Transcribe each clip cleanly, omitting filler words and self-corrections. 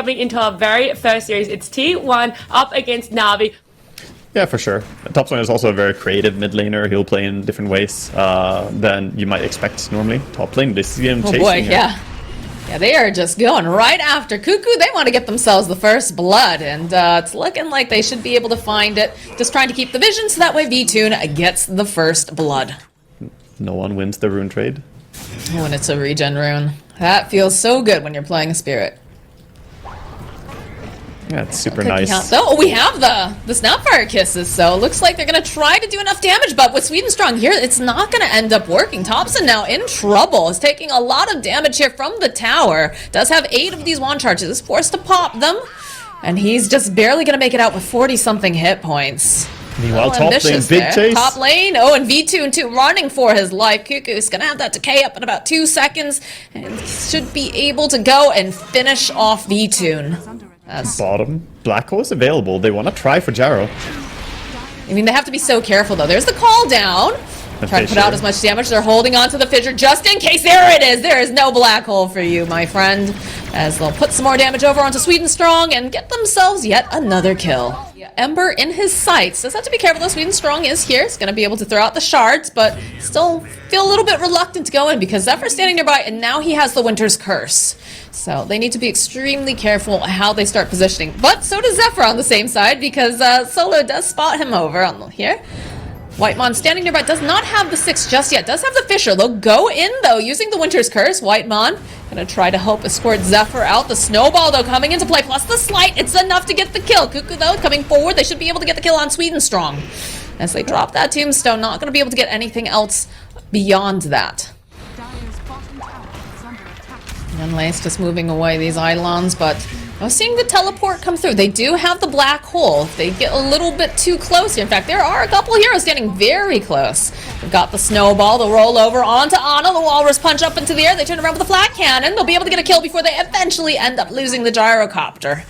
jumping into our very first series. It's T1 up against Navi. Yeah, for sure. Topson is also a very creative mid laner. He'll play in different ways than you might expect normally. Top lane, they see him chasing. Oh boy, yeah. Yeah, they are just going right after Cuckoo. They want to get themselves the first blood, and it's looking like they should be able to find it. Just trying to keep the vision so that way V-Tune gets the first blood. No one wins the rune trade. Oh, and it's a regen rune. That feels so good when you're playing a spirit. Yeah, it's super nice. Oh, we have the Snapfire Kisses, so it looks like they're going to try to do enough damage, but with Sweden Strong here, it's not going to end up working. Topson now in trouble. Is taking a lot of damage here from the tower. Does have 8 of these wand charges. Is forced to pop them, and he's just barely going to make it out with 40-something hit points. Meanwhile, top lane, big chase. Top lane, oh, and V-Tune too, running for his life. Cuckoo's gonna have that decay up in about 2 seconds, and should be able to go and finish off V-Tune. Bottom, Black Hole is available. They want to try for Jarrow. I mean, they have to be so careful though. There's the call down. Trying to put out as much damage. They're holding on to the fissure just in case. There it is. There is no black hole for you, my friend. As they'll put some more damage over onto Sweden Strong and get themselves yet another kill. Ember in his sights. Does have to be careful though. Sweden Strong is here. He's going to be able to throw out the shards, but still feel a little bit reluctant to go in because Zephyr's standing nearby, and now he has the Winter's Curse. So they need to be extremely careful how they start positioning. But so does Zephyr on the same side because Solo does spot him over on here. Whitemon standing nearby, does not have the 6 just yet. Does have the Fissure. They'll go in, though, using the Winter's Curse. Whitemon gonna try to help escort Zephyr out. The Snowball, though, coming into play, plus the Slight. It's enough to get the kill. Cuckoo, though, coming forward. They should be able to get the kill on Sweden Strong. As they drop that Tombstone, not gonna be able to get anything else beyond that. Unlace just moving away these Eidolons, but I was seeing the teleport come through. They do have the black hole. If they get a little bit too close here. In fact, there are a couple of heroes standing very close. They've got the Snowball, the roll over onto Ana, the Walrus punch up into the air. They turn around with the flat cannon. They'll be able to get a kill before they eventually end up losing the gyrocopter.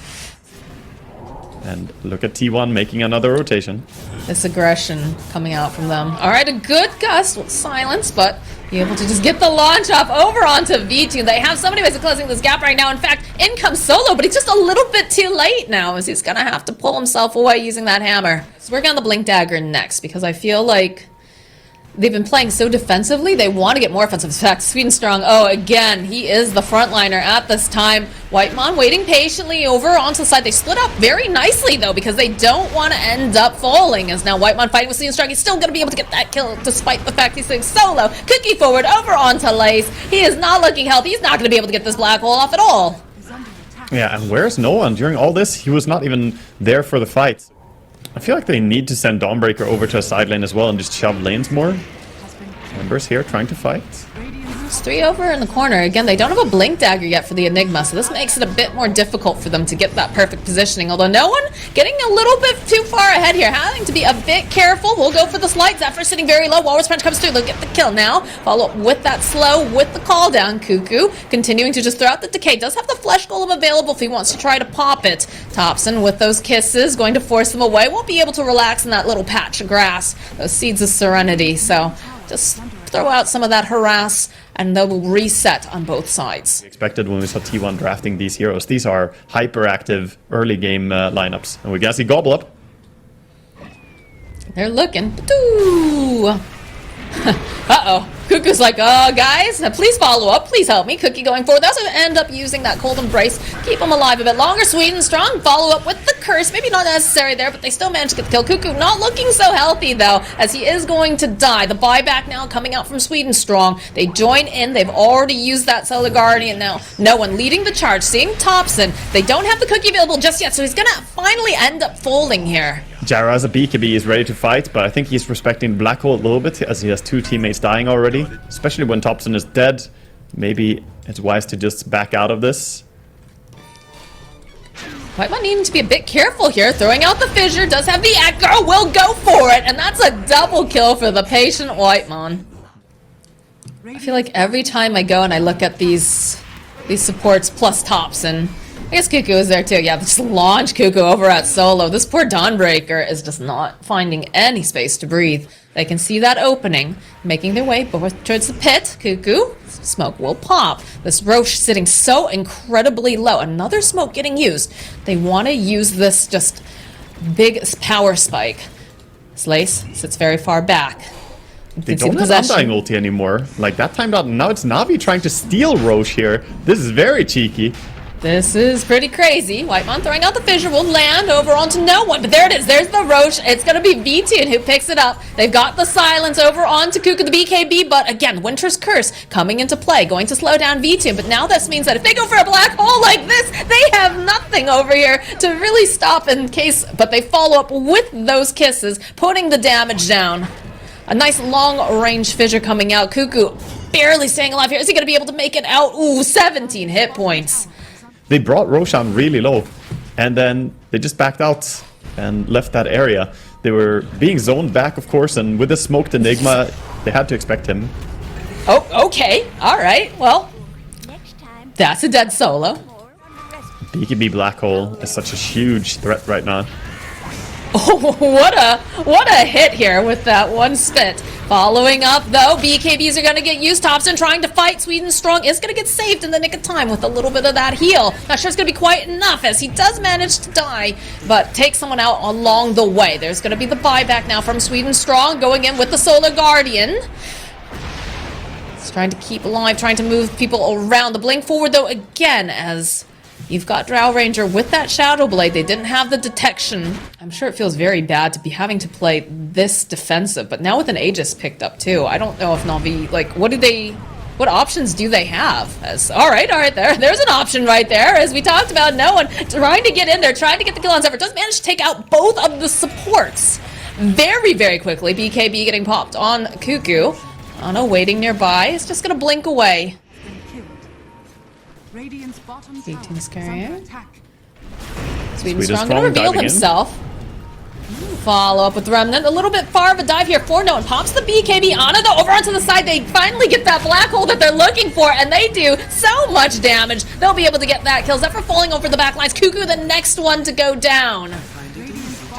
And look at T1 making another rotation. This aggression coming out from them. All right, a good gust with silence, but be able to just get the launch off over onto V2. They have so many ways of closing this gap right now. In fact, in comes Solo, but he's just a little bit too late now as he's going to have to pull himself away using that hammer. So we're going to Blink Dagger next because I feel like they've been playing so defensively, they want to get more offensive. In fact, Sweden Strong, oh, again, he is the frontliner at this time. Whitemon waiting patiently over onto the side. They split up very nicely, though, because they don't want to end up falling. As now Whitemon fighting with Sweden Strong, he's still going to be able to get that kill, despite the fact he's doing solo. Cookie forward over onto Lace. He is not looking healthy. He's not going to be able to get this black hole off at all. Yeah, and where's no one? During all this, he was not even there for the fight. I feel like they need to send Dawnbreaker over to a side lane as well and just shove lanes more. Ember's here trying to fight. It's 3 over in the corner. Again, they don't have a Blink Dagger yet for the Enigma, so this makes it a bit more difficult for them to get that perfect positioning. Although no one getting a little bit too far ahead here, having to be a bit careful. We'll go for the Slight. Zephyr sitting very low. Walrus Punch comes through. They'll get the kill now. Follow up with that slow, with the call down. Cuckoo continuing to just throw out the decay. Does have the Flesh Golem available if he wants to try to pop it. Topson with those kisses, going to force them away. Won't be able to relax in that little patch of grass. Those Seeds of Serenity. So just throw out some of that harass, and they will reset on both sides. We expected when we saw T1 drafting these heroes. These are hyperactive early game lineups. And we got to see Gobble Up. They're looking. Uh-oh. Cuckoo's like, oh, guys, please follow up. Please help me. Cookie going forward. They also end up using that Cold Embrace. Keep him alive a bit longer. Sweden Strong. Follow up with the Curse. Maybe not necessary there, but they still managed to get the kill. Cuckoo not looking so healthy, though, as he is going to die. The buyback now coming out from Sweden Strong. They join in. They've already used that Solar Guardian now. No one leading the charge. Seeing Topson. They don't have the Cookie available just yet, so he's going to finally end up folding here. Jara as a BKB is ready to fight, but I think he's respecting the Black Hole a little bit as he has 2 teammates dying already. Especially when Topson is dead. Maybe it's wise to just back out of this. Whitemon needing to be a bit careful here. Throwing out the Fissure. Does have the Echo. Will go for it. And that's a double kill for the patient Whitemon. I feel like every time I go and I look at these supports plus Topson, I guess Cuckoo is there too. Yeah, just launch Cuckoo over at solo. This poor Dawnbreaker is just not finding any space to breathe. They can see that opening. making their way towards the pit. Cuckoo, smoke will pop. This Roche sitting so incredibly low. Another smoke getting used. They want to use this just big power spike. Slace sits very far back. They don't have Undying ulti anymore. Like, that timed out. Now it's Navi trying to steal Roche here. This is very cheeky. This is pretty crazy. Whitemon throwing out the fissure will land over onto no one. But there it is. There's the Roche. It's going to be V2 who picks it up. They've got the silence over onto Cuckoo the BKB. But again, Winter's Curse coming into play. Going to slow down V2. But now this means that if they go for a black hole like this, they have nothing over here to really stop in case. But they follow up with those kisses, putting the damage down. A nice long-range fissure coming out. Cuckoo barely staying alive here. Is he going to be able to make it out? Ooh, 17 hit points. They brought Roshan really low, and then they just backed out and left that area. They were being zoned back, of course, and with the smoked Enigma, they had to expect him. Oh, okay. All right. Well, that's a dead solo. BKB Black Hole is such a huge threat right now. Oh, what a hit here with that one spit. Following up, though, BKBs are going to get used. Thompson trying to fight. Sweden Strong is going to get saved in the nick of time with a little bit of that heal. Not sure it's going to be quite enough as he does manage to die, but takes someone out along the way. There's going to be the buyback now from Sweden Strong going in with the Solar Guardian. He's trying to keep alive, trying to move people around. The blink forward, though, again, as you've got Drow Ranger with that Shadow Blade. They didn't have the detection. I'm sure it feels very bad to be having to play this defensive, but now with an Aegis picked up too, I don't know if Navi, like, what options do they have? All right, there's an option right there. As we talked about, no one trying to get in there, trying to get the kill on Zephyr. Does manage to take out both of the supports very, very quickly. BKB getting popped on Cuckoo. Ana waiting nearby. It's just gonna blink away. Beating's carrying. Sweden Strong gonna reveal himself. Follow up with Remnant. A little bit far of a dive here for no one. Pops the BKB. Ana though over onto the side. They finally get that black hole that they're looking for, and they do so much damage. They'll be able to get that kill. Zephyr falling over the back lines. Cuckoo the next one to go down.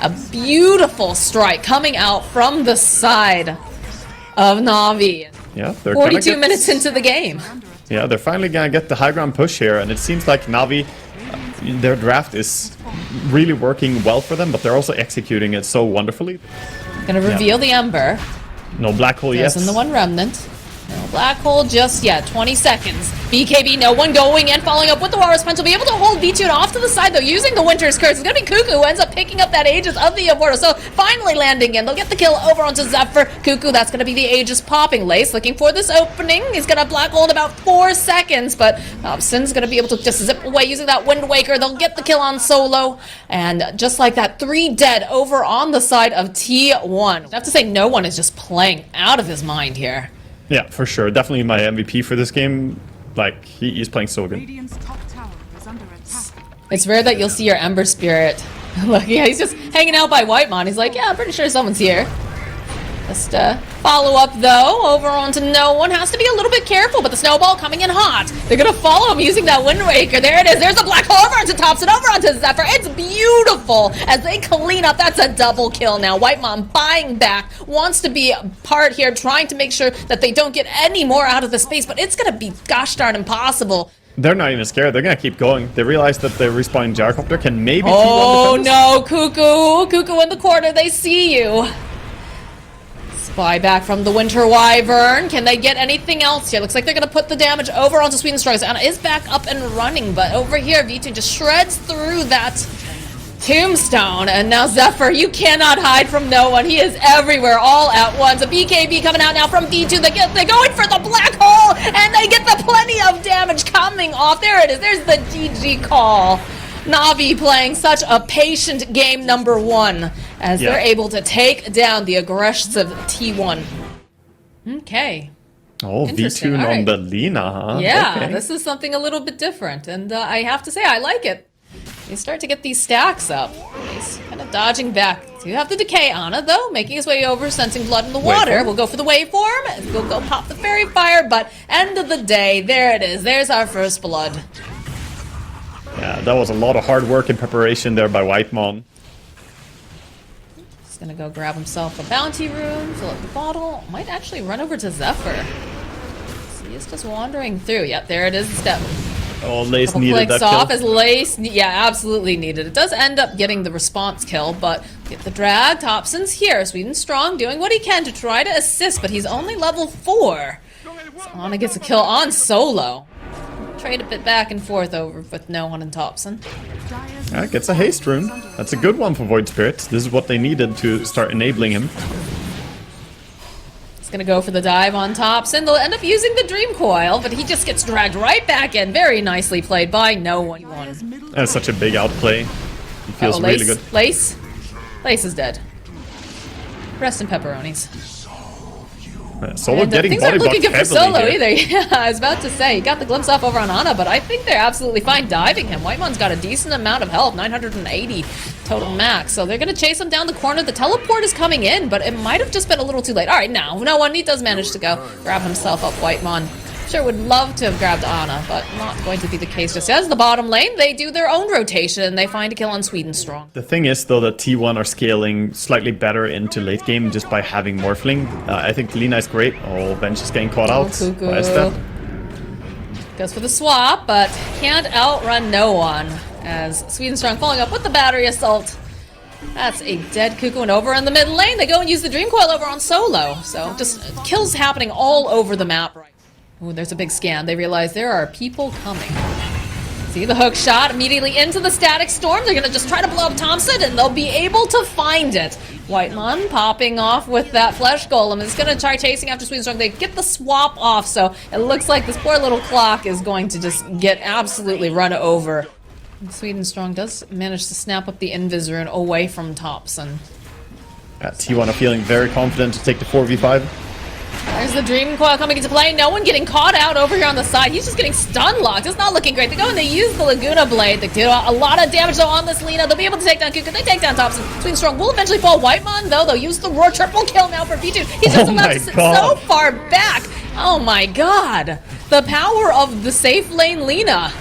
A beautiful strike coming out from the side of Navi. Yeah, they're 42 minutes into the game. Yeah, they're finally gonna get the high ground push here, and it seems like Navi, their draft is really working well for them, but they're also executing it so wonderfully. Gonna reveal the Ember. No black hole yet. There's the one Remnant. No black hole just yet. 20 seconds. BKB, no one going in, following up with the Walrus Punch. Will be able to hold V2 off to the side, though, using the Winter's Curse. It's going to be Cuckoo who ends up picking up that Aegis of the Immortal. So finally landing in. They'll get the kill over onto Zephyr. Cuckoo, that's going to be the Aegis popping. Lace looking for this opening. He's going to black hole in about 4 seconds, but Thompson's going to be able to just zip away using that Wind Waker. They'll get the kill on Solo. And just like that, 3 dead over on the side of T1. I have to say, no one is just playing out of his mind here. Yeah, for sure. Definitely my MVP for this game. Like, he's playing so good. It's rare that you'll see your Ember Spirit. Look, yeah, he's just hanging out by Whitemon. He's like, yeah, I'm pretty sure someone's here. Just follow up, though, over onto no one. Has to be a little bit careful, but the snowball coming in hot. They're going to follow him using that Wind Waker. There it is. There's a black hole over onto Thompson, over onto Zephyr. It's beautiful as they clean up. That's a double kill now. Whitemon buying back, wants to be part here, trying to make sure that they don't get any more out of the space, but it's going to be gosh darn impossible. They're not even scared. They're going to keep going. They realize that the respawning Gyrocopter can maybe... Oh, no, Cuckoo. Cuckoo in the corner. They see you. Spy back from the Winter Wyvern. Can they get anything else here? Looks like they're going to put the damage over onto Sweden Strong. Ana is back up and running, but over here, V2 just shreds through that tombstone. And now Zephyr, you cannot hide from no one. He is everywhere all at once. A BKB coming out now from V2. They're going for the black hole, and they get the plenty of damage coming off. There it is. There's the GG call. Navi playing such a patient game number 1 as they're able to take down the aggressive T1. Okay. Oh, V2 on the Lina, huh? Yeah, okay. This is something a little bit different, and I have to say, I like it. You start to get these stacks up. He's kind of dodging back. So you have the Decay Ana, though, making his way over, sensing blood in the water. We'll go for the waveform. We'll go pop the Fairy Fire, but end of the day, there it is. There's our first blood. Yeah, that was a lot of hard work and preparation there by Whitemon. He's gonna go grab himself a bounty rune, fill up the bottle. Might actually run over to Zephyr. So he is just wandering through. Yep, there it is, the step. Oh, Lace Couple needed clicks that off kill. as Lace, yeah, absolutely needed. It does end up getting the response kill, but get the drag. Thompson's here. Sweden Strong doing what he can to try to assist, but he's only level 4. So Ana gets a kill on solo. Trade a bit back and forth over with no one and Thompson. Gets a haste rune. That's a good one for Void Spirit. This is what they needed to start enabling him. He's gonna go for the dive on Thompson. They'll end up using the Dream Coil, but he just gets dragged right back in. Very nicely played by no one. That's such a big outplay. He feels Lace, really good. Lace is dead. Rest in pepperonis. Solo And, getting things body aren't looking blocked good for heavily Solo here. either. Yeah, I was about to say, he got the glimpse off over on Ana, but I think they're absolutely fine diving him. Whitemon's got a decent amount of health, 980 total max, so they're going to chase him down the corner. The teleport is coming in, but it might have just been a little too late. All right, now, no one, he does manage to go grab himself up, Whitemon. Sure would love to have grabbed Ana, but not going to be the case just as the bottom lane. They do their own rotation. They find a kill on Sweden Strong. The thing is, though, that T1 are scaling slightly better into late game just by having Morphling. I think Lina is great. Oh, Bench is getting caught out Cuckoo. by a step. Goes for the swap, but can't outrun no one. As Sweden Strong following up with the battery assault. That's a dead Cuckoo, and over in the mid lane, they go and use the Dream Coil over on Solo. So just kills happening all over the map. Ooh, there's a big scan. They realize there are people coming. See the hook shot immediately into the static storm. They're gonna just try to blow up Thompson, and they'll be able to find it. Whitemon popping off with that flesh golem is gonna try chasing after Sweden Strong. They get the swap off, so it looks like this poor little clock is going to just get absolutely run over. And Sweden Strong does manage to snap up the Invis rune away from Thompson. T1 are feeling very confident to take the 4v5. There's the Dream Coil coming into play. No one getting caught out over here on the side. He's just getting stun locked. It's not looking great. They go and they use the Laguna Blade. They do a lot of damage though on this Lina. They'll be able to take down Cuckoo. They take down Thompson. Sweden Strong will eventually fall. Whitemon though, they'll use the Roar. Triple kill now for V2. He's just allowed to sit so far back. Oh my god. The power of the safe lane Lina.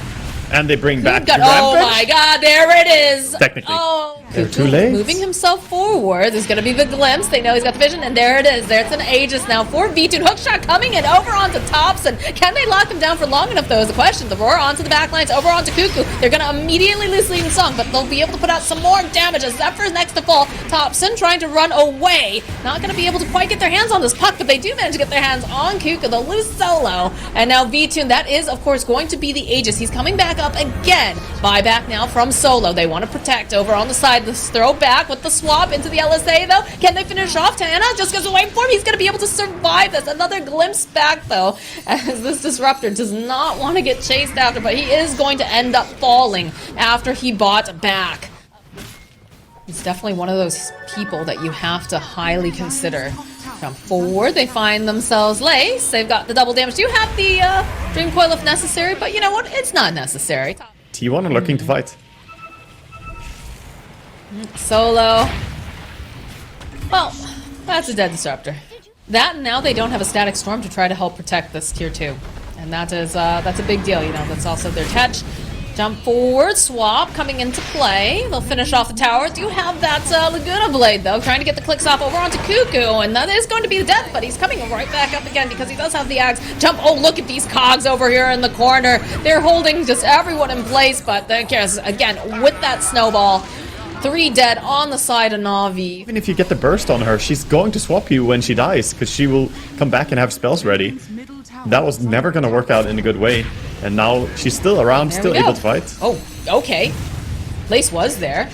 And they bring back the Oh Rampage. my god, there it is! Technically. Oh, They're too late. Moving himself forward. There's gonna be the glimpse. They know he's got the vision, and there it is. There's an Aegis now for V2. Hookshot coming in over onto Thompson. Can they lock him down for long enough, though, is the question. The Roar onto the backlines, over onto Cuckoo. They're gonna immediately lose leading song, but they'll be able to put out some more damage as Zephyr's next to fall. Thompson trying to run away. Not gonna be able to quite get their hands on this puck, but they do manage to get their hands on Cuckoo. They'll lose Solo. And now V2, and that is, of course, going to be the Aegis. He's coming back up again. Buyback now from Solo. They want to protect over on the side. This throw back with the swap into the LSA, though. Can they finish off? Tana just goes away for him. He's going to be able to survive this. Another glimpse back, though, as this Disruptor does not want to get chased after, but he is going to end up falling after he bought back. He's definitely one of those people that you have to highly consider. Come forward, they find themselves Lace. They've got the double damage. Do have the Dream Coil if necessary, but you know what? It's not necessary. T1 are looking to fight. Solo. Well, that's a dead Disruptor. That and now they don't have a static storm to try to help protect this tier 2. And that is that's a big deal, you know. That's also their catch. Jump forward, swap coming into play. They'll finish off the tower. Do have that Laguna Blade, though, trying to get the click stop over onto Cuckoo, and that is going to be the death, but he's coming right back up again because he does have the axe. Jump, oh, look at these cogs over here in the corner. They're holding just everyone in place, but again, with that snowball, 3 dead on the side of Navi. Even if you get the burst on her, she's going to swap you when she dies, because she will come back and have spells ready. That was never going to work out in a good way. And now she's still around, still able to fight. Oh, okay. Lace was there.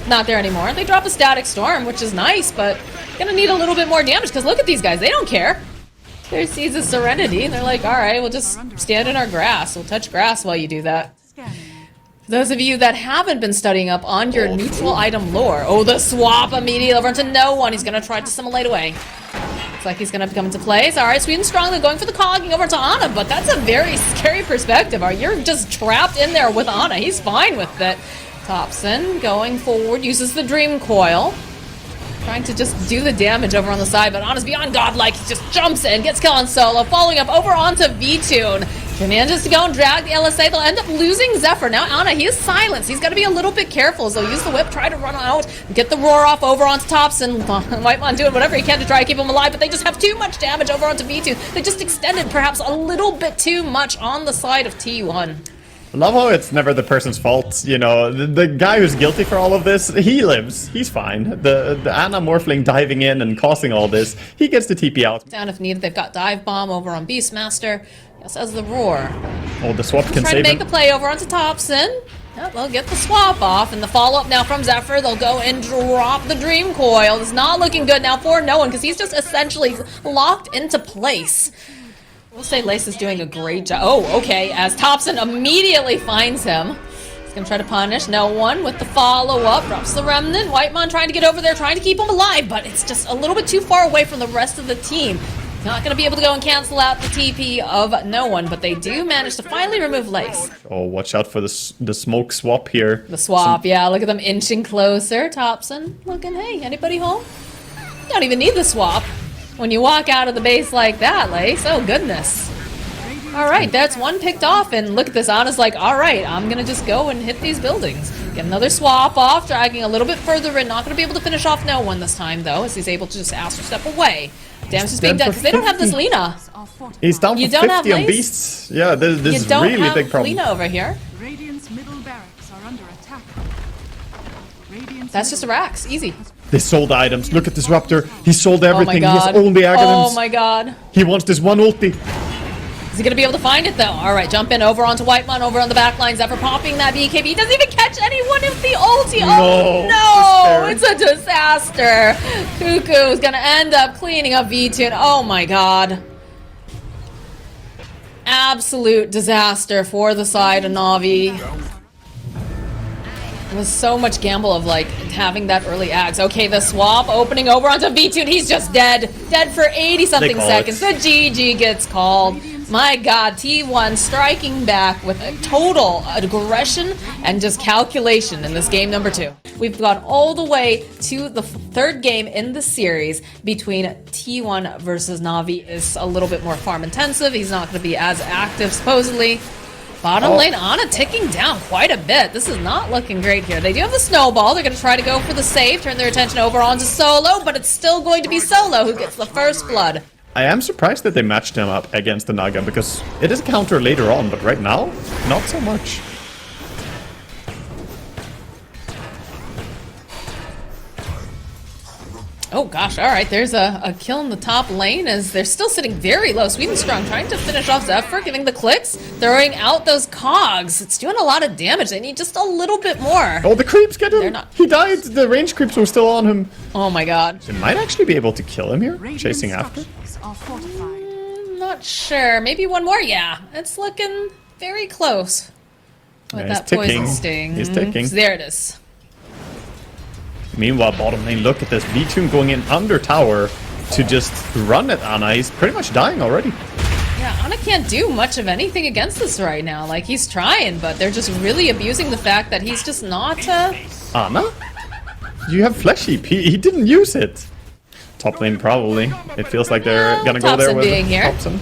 Not there anymore. They drop a static storm, which is nice, but gonna need a little bit more damage, because look at these guys. They don't care. There's Seas of Serenity, and they're like, alright, we'll just stand in our grass. We'll touch grass while you do that. For those of you that haven't been studying up on your neutral item lore. Oh, the swap immediately over into no one. He's gonna try to assimilate away. Looks like he's gonna come into place. All right, Sweden Strong, they're going for the cogging over to Ana, but that's a very scary perspective. You're just trapped in there with Ana. He's fine with it. Thompson going forward, uses the Dream Coil. Trying to just do the damage over on the side, but Ana's beyond godlike. He just jumps in, gets kill on Solo, following up over onto V-Tune. He manages to go and drag the LSA. They'll end up losing Zephyr. Now Ana, he is silenced. He's got to be a little bit careful as they'll use the whip, try to run out, get the roar off over onto Topson. Whitemon doing whatever he can to try to keep him alive, but they just have too much damage over onto V2. They just extended perhaps a little bit too much on the side of T1. I love how it's never the person's fault, you know, the guy who's guilty for all of this, he lives, he's fine. The Ana Morphling diving in and causing all this, he gets the TP out. Down if needed, they've got Dive Bomb over on Beastmaster. Yes, as the roar. Oh, the swap can Trying save to make him. a play over onto Topson. Yep, they'll get the swap off, and the follow-up now from Zephyr. They'll go and drop the Dream Coil. It's not looking good now for no one, because he's just essentially locked into place. We'll say Lace is doing a great job. Oh, okay, as Topson immediately finds him. He's gonna try to punish no one with the follow-up. Drops the Remnant. Whitemon trying to get over there, trying to keep him alive, but it's just a little bit too far away from the rest of the team. Not gonna be able to go and cancel out the TP of no one, but they do manage to finally remove Lace. Oh, watch out for the smoke swap here. The swap, yeah, look at them inching closer. Topson looking, hey, anybody home? You don't even need the swap when you walk out of the base like that, Lace. Oh, goodness. All right, that's one picked off, and look at this. Ana's like, all right, I'm gonna just go and hit these buildings. Get another swap off, dragging a little bit further in. Not gonna be able to finish off no one this time, though, as he's able to just Astro Step away. Damage is being done, because they don't have this Lina. He's down for 50 on Beasts. Yeah, this is a really big problem. Lina over here. Radiant's middle barracks are under attack. That's just a Rax, easy. They sold items. Look at this Raptor. He sold Oh my everything. He has god. only items. Oh my god. He wants this one ulti. Is he gonna be able to find it though? All right, jump in over onto Whitemon, over on the back line. Zephyr popping that BKB. He doesn't even catch anyone of the ulti. Oh no, it's a disaster. Cuckoo is gonna end up cleaning up V2. Oh my god. Absolute disaster for the side of Navi. It was so much gamble of like having that early axe. Okay, the swap opening over onto V2 and he's just dead. Dead for 80 something seconds. The GG gets called. My god, T1 striking back with a total aggression and just calculation in this game number 2. We've gone all the way to the third game in the series between T1 versus Navi. Is a little bit more farm intensive. He's not going to be as active supposedly. Bottom lane, Ana ticking down quite a bit. This is not looking great here. They do have the snowball. They're going to try to go for the save, turn their attention over onto Solo, but it's still going to be Solo who gets the first blood. I am surprised that they matched him up against the Naga, because it is a counter later on, but right now, not so much. Oh gosh, alright, there's a kill in the top lane as they're still sitting very low. Sweden Strong trying to finish off Zephyr, giving the clicks, throwing out those cogs. It's doing a lot of damage. They need just a little bit more. Oh, the creeps get him! They're not- He died! The range creeps were still on him. Oh my god. They might actually be able to kill him here, chasing after. Are fortified. Not sure. Maybe one more? Yeah. It's looking very close. With Yeah, he's that poison ticking. sting. He's ticking. So there it is. Meanwhile, bottom lane, look at this. V2 going in under tower to just run at Ana. He's pretty much dying already. Yeah, Ana can't do much of anything against this right now. Like, he's trying, but they're just really abusing the fact that he's just not, Ana? You have Flesh Heap. He didn't use it. Top lane, probably. It feels like they're gonna go there Topson with being here. Topson.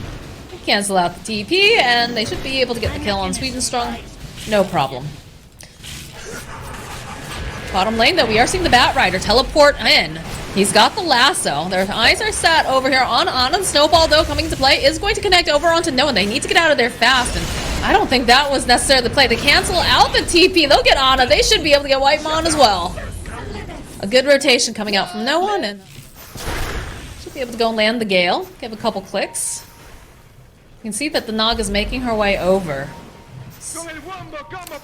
Cancel out the TP, and they should be able to get the kill on Sweden Strong. No problem. Bottom lane, though, we are seeing the Bat Rider teleport in. He's got the lasso. Their eyes are set over here on Ana. The Snowball, though, coming to play, is going to connect over onto no one. They need to get out of there fast, and I don't think that was necessarily the play. They cancel out the TP. They'll get Ana. They should be able to get Whitemon as well. A good rotation coming out from no one, and should be able to go and land the Gale. Give a couple clicks. You can see that the Naga's making her way over.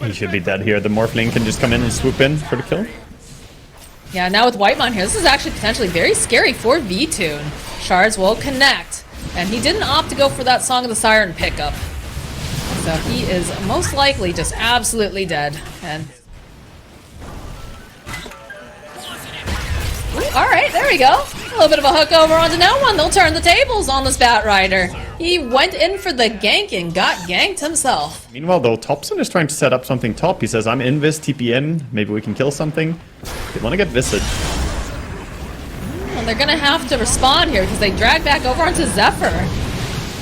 He should be dead here. The Morphling can just come in and swoop in for the kill. Yeah, now with Whitemon here, this is actually potentially very scary for V-Tune. Shards will connect. And he didn't opt to go for that Song of the Siren pickup. So he is most likely just absolutely dead. And alright, there we go. A little bit of a hook over onto no one. They'll turn the tables on this Bat Rider. He went in for the gank and got ganked himself. Meanwhile, though, Topson is trying to set up something top. He says, I'm in Vis, TP in. Maybe we can kill something. They want to get Visage. And they're gonna have to respond here because they drag back over onto Zephyr.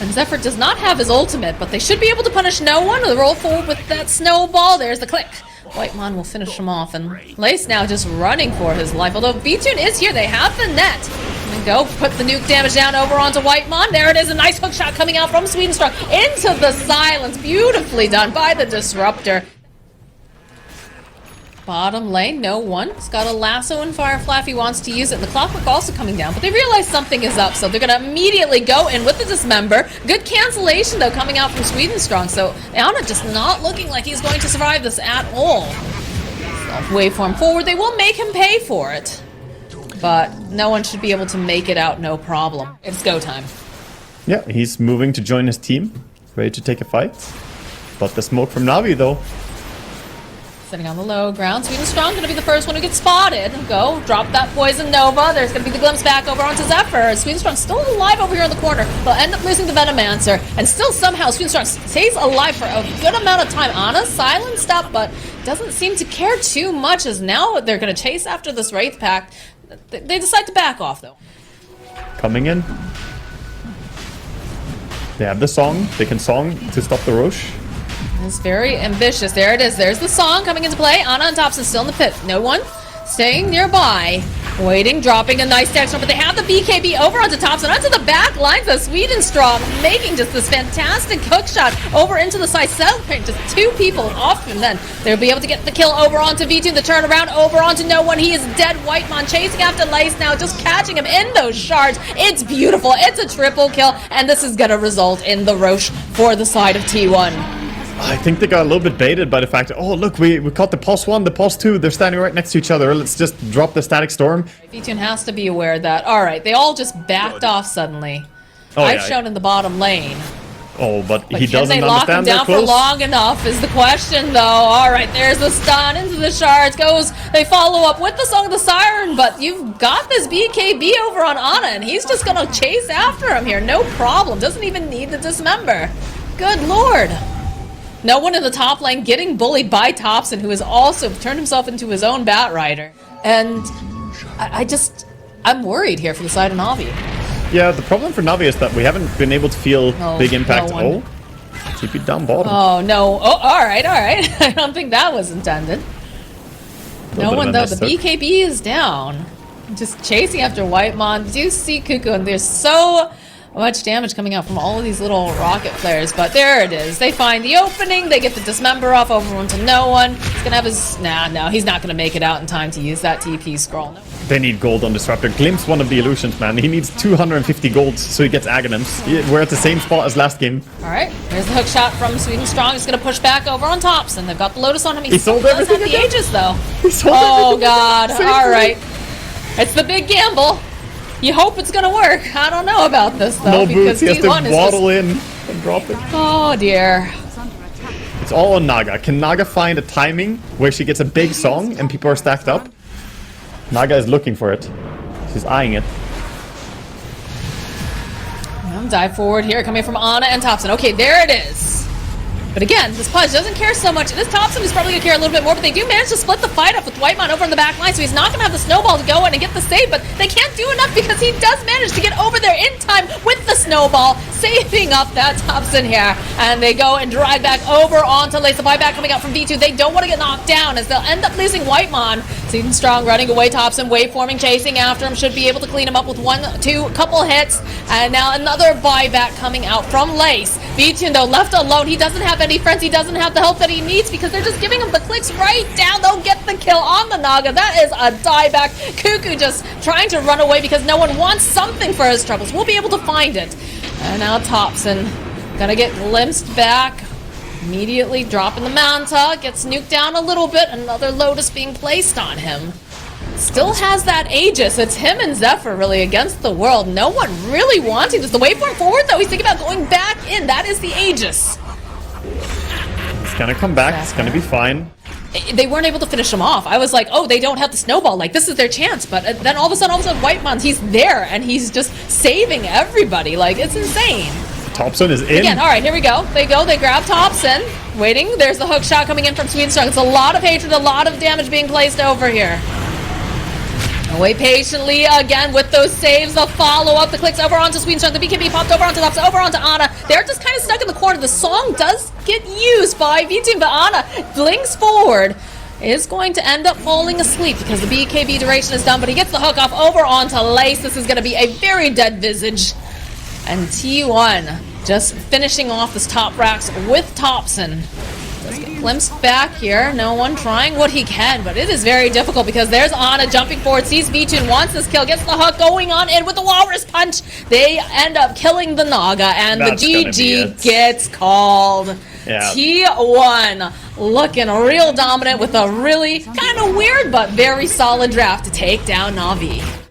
And Zephyr does not have his ultimate, but they should be able to punish no one. They roll forward with that snowball. There's the click. Whitemon will finish him off, and Lace now just running for his life. Although B-Tune is here, they have the net. And go put the nuke damage down over onto Whitemon. There it is, a nice hook shot coming out from Swedenstrong into the silence. Beautifully done by the Disruptor. Bottom lane, no one. He's got a lasso and Firefly if he wants to use it. And the Clockwork also coming down, but they realize something is up, so they're going to immediately go in with the Dismember. Good cancellation, though, coming out from Swedenstrong. So Anna just not looking like he's going to survive this at all. Waveform forward. They will make him pay for it. But no one should be able to make it out, no problem. It's go time. Yeah, he's moving to join his team. Ready to take a fight. But the smoke from Navi, though. Sitting on the low ground. Swedenstrong going to be the first one who gets spotted. Go, drop that Poison Nova. There's going to be the glimpse back over onto Zephyr. Swedenstrong still alive over here in the corner. They'll end up losing the Venomancer. And still somehow Swedenstrong stays alive for a good amount of time. Anna silenced up, but doesn't seem to care too much, as now they're going to chase after this Wraith Pack. They decide to back off, though. Coming in. They have the song. They can song to stop the Roche. It's very ambitious. There it is. There's the song coming into play. Anna and Thompson still in the pit. No one staying nearby. Waiting, dropping a nice text, but they have the BKB over onto Thompson, onto the back lines of Swedenstrong, making just this fantastic hook shot over into the side. Celebrating just two people off, and then they'll be able to get the kill over onto V2, the turnaround over onto no one. He is dead. Whitemon chasing after Lace now, just catching him in those shards. It's beautiful. It's a triple kill, and this is going to result in the Roche for the side of T1. I think they got a little bit baited by the fact that, oh, look, we caught the pulse 1, the pulse 2. They're standing right next to each other. Let's just drop the Static Storm. V2 has to be aware of that. All right, they all just backed off suddenly. I've shown in the bottom lane. Oh, but he can doesn't they lock him understand down for long enough is the question, though. All right, there's the stun into the shards. They follow up with the Song of the Siren, but you've got this BKB over on Anna, and he's just going to chase after him here. No problem. Doesn't even need the Dismember. Good lord. No one in the top lane getting bullied by Thompson, who has also turned himself into his own Batrider. And I'm worried here for the side of Navi. Yeah, the problem for Navi is that we haven't been able to feel big impact. No TP down bottom. Oh, no. Oh, all right. I don't think that was intended. No one, though. The BKB is down. Just chasing after Whitemon. Do see Cuckoo, and there's so much damage coming out from all of these little rocket flares, but there it is. They find the opening, they get the Dismember off over onto no one. He's gonna have his... no, he's not gonna make it out in time to use that TP scroll. No. They need gold on Disruptor. Glimpse one of the illusions, man. He needs 250 gold so he gets Aghanims. We're at the same spot as last game. Alright, there's the hook shot from Swedenstrong. He's gonna push back over on Thompson. They've got the Lotus on him. He sold everything have the Aegis, though. He sold everything god. Alright. It's the big gamble. You hope it's gonna work. I don't know about this, though, no boots, he has to T1 waddle in and drop it. Oh, dear. It's all on Naga. Can Naga find a timing where she gets a big song and people are stacked up? Naga is looking for it. She's eyeing it. Dive forward here, coming from Anna and Thompson. Okay, there it is. But again, this Pudge doesn't care so much. This Thompson is probably going to care a little bit more, but they do manage to split the fight up with Whitemon over on the back line, so he's not going to have the snowball to go in and get the save, but they can't do enough because he does manage to get over there in time with the snowball, saving up that Thompson here. And they go and drag back over onto Lace. The buyback coming out from V2. They don't want to get knocked down as they'll end up losing Whitemon. Swedenstrong running away, Thompson waveforming, chasing after him, should be able to clean him up with couple hits. And now another buyback coming out from Lace. V2, though, left alone. He doesn't have any friends. He doesn't have the help that he needs because they're just giving him the clicks right down. They'll get the kill on the Naga. That is a dieback. Cuckoo just trying to run away because no one wants something for his troubles. We'll be able to find it. And now Thompson gonna get glimpsed back. Immediately dropping the Manta. Gets nuked down a little bit. Another Lotus being placed on him. Still has that Aegis. It's him and Zephyr really against the world. No one really wanting this. The waveform forward, though, he's thinking about going back in. That is the Aegis. He's gonna come back. It's gonna be fine. They weren't able to finish him off. I was like, oh, they don't have the snowball. Like, this is their chance. But then all of a sudden, Whitemon's, he's there, and he's just saving everybody. Like, it's insane. Thompson is in. Again, all right, here we go. They grab Thompson. Waiting. There's the hook shot coming in from Swedenstrong. It's a lot of hatred, a lot of damage being placed over here. Wait patiently again with those saves, the follow-up, the clicks over onto Sweet Strength, the BKB popped over onto Tops, over onto Ana. They're just kind of stuck in the corner. The song does get used by V-Team, but Ana blinks forward. Is going to end up falling asleep because the BKB duration is done, but he gets the hook off over onto Lace. This is going to be a very dead Visage. And T1 just finishing off this top racks with Thompson. Let's get glimpsed back here. No one trying what he can, but it is very difficult because there's Ana jumping forward, sees V2, wants this kill, gets the hook going on in with the Walrus Punch. They end up killing the Naga, and That's the GG gets called. Yeah. T1 looking real dominant with a really kind of weird but very solid draft to take down Navi.